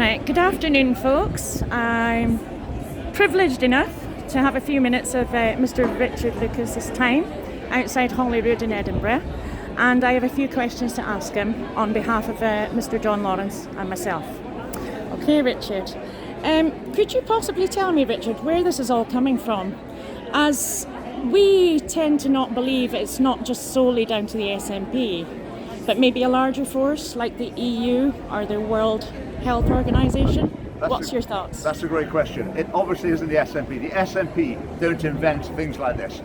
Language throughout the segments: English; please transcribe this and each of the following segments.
Right, good afternoon, folks. I'm privileged enough to have a few minutes of Mr. Richard Lucas's time outside Holyrood in Edinburgh, and I have a few questions to ask him on behalf of Mr. John Lawrence and myself. Okay, Richard. Could you possibly tell me, Richard, where this is all coming from? As we tend to not believe it's not just solely down to the SNP, but maybe a larger force like the EU or the World Health Organization? What's your thoughts? That's a great question. It obviously isn't the SNP. The SNP don't invent things like this.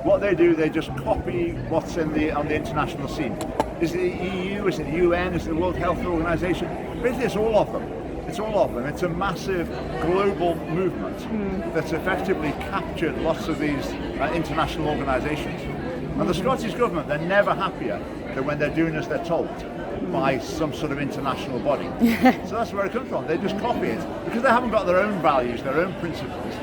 What they do, they just copy what's on the international scene. Is it the EU? Is it the UN? Is it the World Health Organization? Basically, it's all of them. It's all of them. It's a massive global movement that's effectively captured lots of these international organizations. And the Scottish Government, they're never happier than when they're doing as they're told by some sort of international body. So that's where it comes from. They just copy it because they haven't got their own values, their own principles.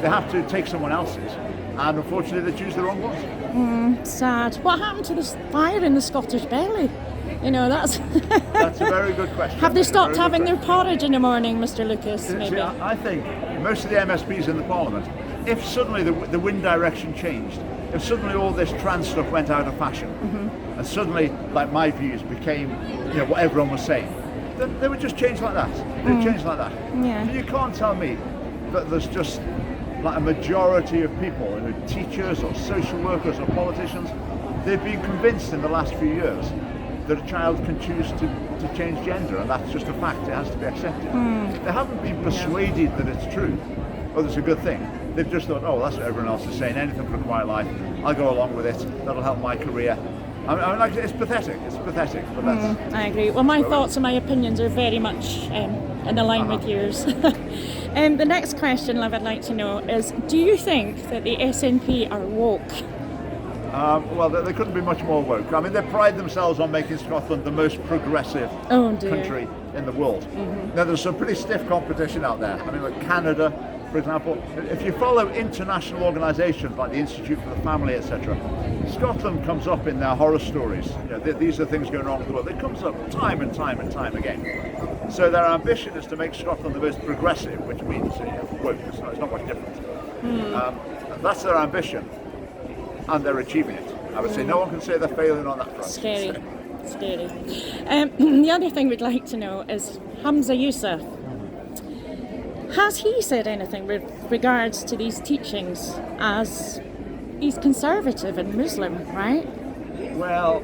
They have to take someone else's, and unfortunately they choose the wrong ones. Sad. What happened to this fire in the Scottish belly? You know, that's That's a very good question. Have they stopped having their porridge in the morning, Mr. Lucas, maybe? See, I think most of the MSPs in the Parliament, if suddenly the wind direction changed, if suddenly all this trans stuff went out of fashion, and suddenly, like, my views became, what everyone was saying, then they would just change like that. They'd change like that. Yeah. So you can't tell me that there's just like a majority of people, teachers or social workers or politicians, they've been convinced in the last few years that a child can choose to change gender, and that's just a fact. It has to be accepted. They haven't been persuaded that it's true or that it's a good thing. They've just thought, oh, that's what everyone else is saying, anything for a quiet life, I'll go along with it, that'll help my career. It's pathetic, but that's... I agree. Well, my thoughts and my opinions are very much in line with yours. The next question, love, I'd like to know is, do you think that the SNP are woke? Well, they couldn't be much more woke. I mean, they pride themselves on making Scotland the most progressive country in the world. Now, there's some pretty stiff competition out there. I mean, like Canada, for example. If you follow international organisations like the Institute for the Family, etc., Scotland comes up in their horror stories. These are things going on in the world. It comes up time and time and time again. So their ambition is to make Scotland the most progressive, which means woke. It's not much different. That's their ambition. And they're achieving it. I would say no one can say they're failing on that front. Scary. The other thing we'd like to know is Humza Yousaf. Has he said anything with regards to these teachings, as he's conservative and Muslim, right? Well,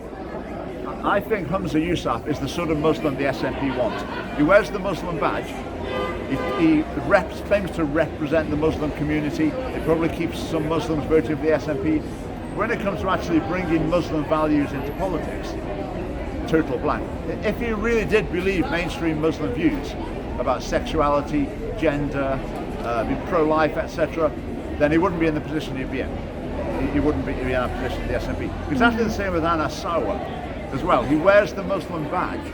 I think Humza Yousaf is the sort of Muslim the SNP wants. He wears the Muslim badge. He claims to represent the Muslim community. It probably keeps some Muslims voting for the SNP. When it comes to actually bringing Muslim values into politics, total blank. If he really did believe mainstream Muslim views about sexuality, gender, pro-life, etc., then he wouldn't be in the position he'd be in. He wouldn't be in a position in the SNP. Exactly the same with Anas Sawa as well. He wears the Muslim badge,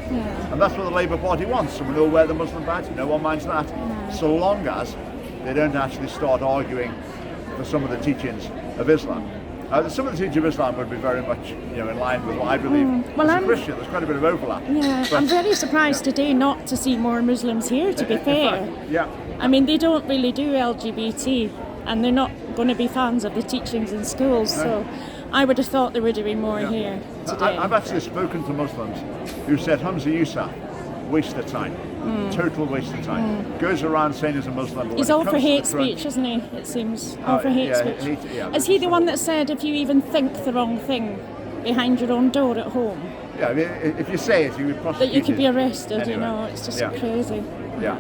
and that's what the Labour Party wants. Someone who'll wear the Muslim badge, no one minds that, so long as they don't actually start arguing for some of the teachings of Islam. Some of the teachings of Islam would be very much in line with what I believe. As a Christian, there's quite a bit of overlap. Yeah, I'm very surprised today not to see more Muslims here, to be fair. Yeah. I mean, they don't really do LGBT, and they're not going to be fans of the teachings in schools, so I would have thought there would have been more here today. I've actually spoken to Muslims who said Humza Yousaf, waste of time, total waste of time. Goes around saying he's a Muslim. He's all for hate speech, isn't he? It seems all for hate speech. Is he the one that said if you even think the wrong thing behind your own door at home? Yeah, I mean, if you say it, you would prosecute. That you could be arrested. Anyway. It's just crazy. Yeah.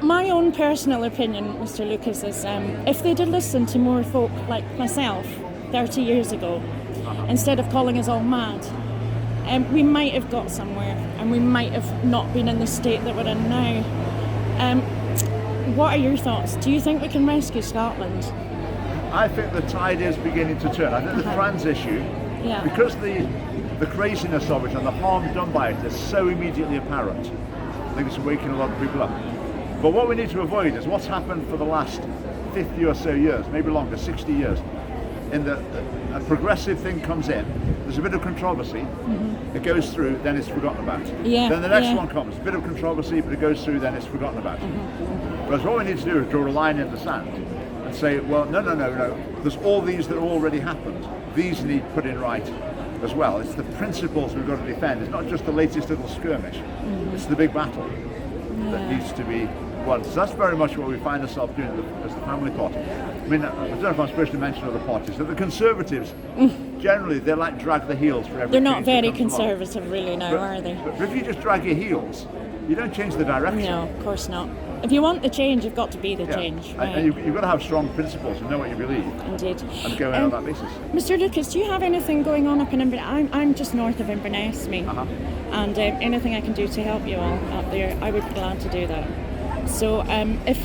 My own personal opinion, Mr. Lucas, is if they'd have listened to more folk like myself 30 years ago, instead of calling us all mad, we might have got somewhere, and we might have not been in the state that we're in now. What are your thoughts? Do you think we can rescue Scotland? I think the tide is beginning to turn. I think the trans issue, because the craziness of it and the harm done by it is so immediately apparent, I think it's waking a lot of people up. But what we need to avoid is what's happened for the last 50 or so years, maybe longer, 60 years, in the a progressive thing comes in, there's a bit of controversy, it goes through, then it's forgotten about. Yeah, Then the next yeah. one comes, a bit of controversy, but it goes through, then it's forgotten about. Whereas what we need to do is draw a line in the sand and say, well, no, there's all these that already happened. These need put in right as well. It's the principles we've got to defend. It's not just the latest little skirmish. It's the big battle that needs to be won. So that's very much what we find ourselves doing as the family party. I mean, I don't know if I'm supposed to mention other parties, but the Conservatives, generally, they like drag the heels for everything. They're not very conservative really now, are they? But if you just drag your heels, you don't change the direction. No, of course not. If you want the change, you've got to be the Yeah. change. Right? And you've got to have strong principles and know what you believe Indeed. and go in on that basis. Mr. Lucas, do you have anything going on up in Inverness? I'm just north of Inverness, me. And anything I can do to help you all up there, I would be glad to do that. So if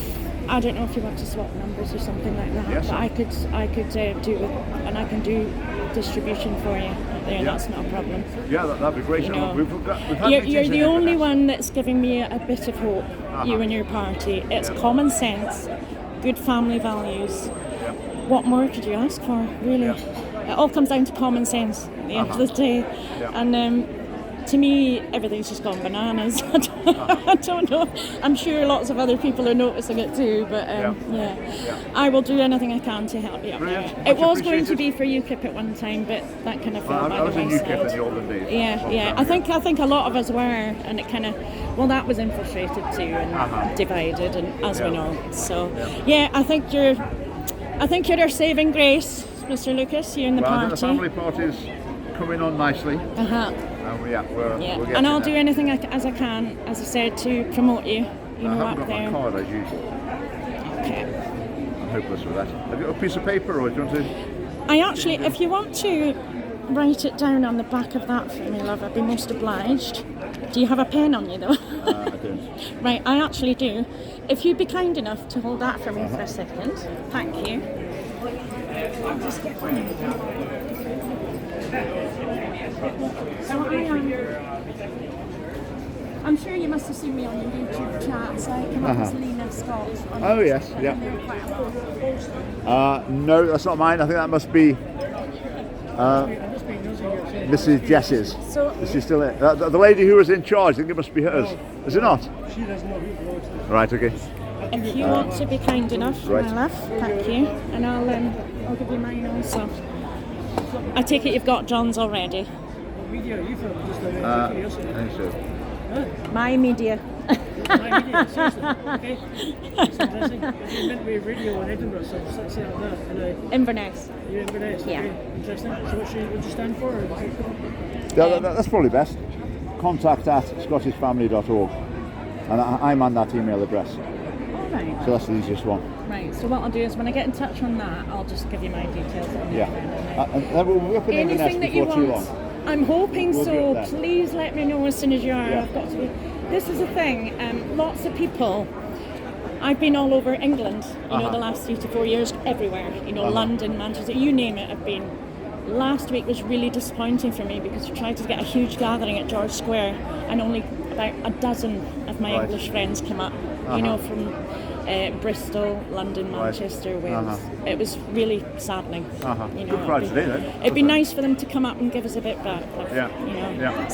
I don't know if you want to swap numbers or something like that, Yes, but sir. I could do it, and I can do distribution for you up there. Yeah. That's not a problem. Yeah, that'd be great. You know, We've had You're meetings the in only Inverness. one that's giving me a bit of hope. You and your party. It's common sense, good family values. Yeah. What more could you ask for, really? Yeah. It all comes down to common sense at the end of the day. Yeah. And to me, everything's just gone bananas. I don't know. I'm sure lots of other people are noticing it too, but yeah. I will do anything I can to help you up Brilliant. there. Much It was going to appreciated. be for UKIP at one time, but that kind of fell Well, by I was the in wayside. UKIP in the olden days. Yeah. I think a lot of us were, and it kind of, well, that was infiltrated too and divided, and as we know. So, I think you're our saving grace, Mr. Lucas. You and the Well, I think party. the family party's coming on nicely. Uh-huh. And we're getting And I'll there. do anything as I can, as I said, to promote you. I Up haven't got there. my card as usual. Okay. I'm hopeless with that. Have you got a piece of paper or do you want to? I actually, if you want to write it down on the back of that for me, love, I'd be most obliged. Do you have a pen on you though? I don't. Right, I actually do. If you'd be kind enough to hold that for me for a second. Thank you. I'll just get one. So I'm sure you must have seen me on your YouTube chat, so I come up as Lena Scott. Oh, yes, yeah. No, that's not mine. I think that must be Mrs. Jess's. So- Is she still in? The lady who was in charge, I think it must be hers. Is it not? She doesn't know who belongs to. Right, okay. If you want to be kind enough, Right. my love, thank you. And I'll give you mine also. I take it you've got John's already. What media are you from? Just out of curiosity. I think so. My media. My media, seriously. Okay. That's interesting. You're meant to be radio in Edinburgh, so let's say that. And Inverness. you're in Inverness. Yeah. Okay. Interesting. So what you stand for? Or That's probably best. contact@scottishfamily.org. And I'm on that email address. All right. So that's the easiest one. Right. So what I'll do is when I get in touch on that, I'll just give you my details. Yeah. And then we'll be up in Inverness Anything that you before too want. long. I'm hoping We'll be so. up there. Please let me know as soon as you are. Yeah. I've got to be. This is the thing. Lots of people. I've been all over England. The last 3 to 4 years, everywhere. London, Manchester, you name it. I've been. Last week was really disappointing for me because we tried to get a huge gathering at George Square, and only about a dozen of my Right. English friends came up. From Bristol, London, Manchester, Wales. It was really saddening. Good crowd today, then. It'd be nice for them to come up and give us a bit back. Yeah. Yeah.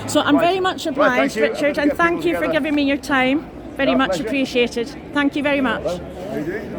So I'm Right. very much Right, obliged, thank you. Richard, I'm and gonna get thank people you for together. giving me your time. Very Yeah, much pleasure. appreciated. Thank you very much. How you doing?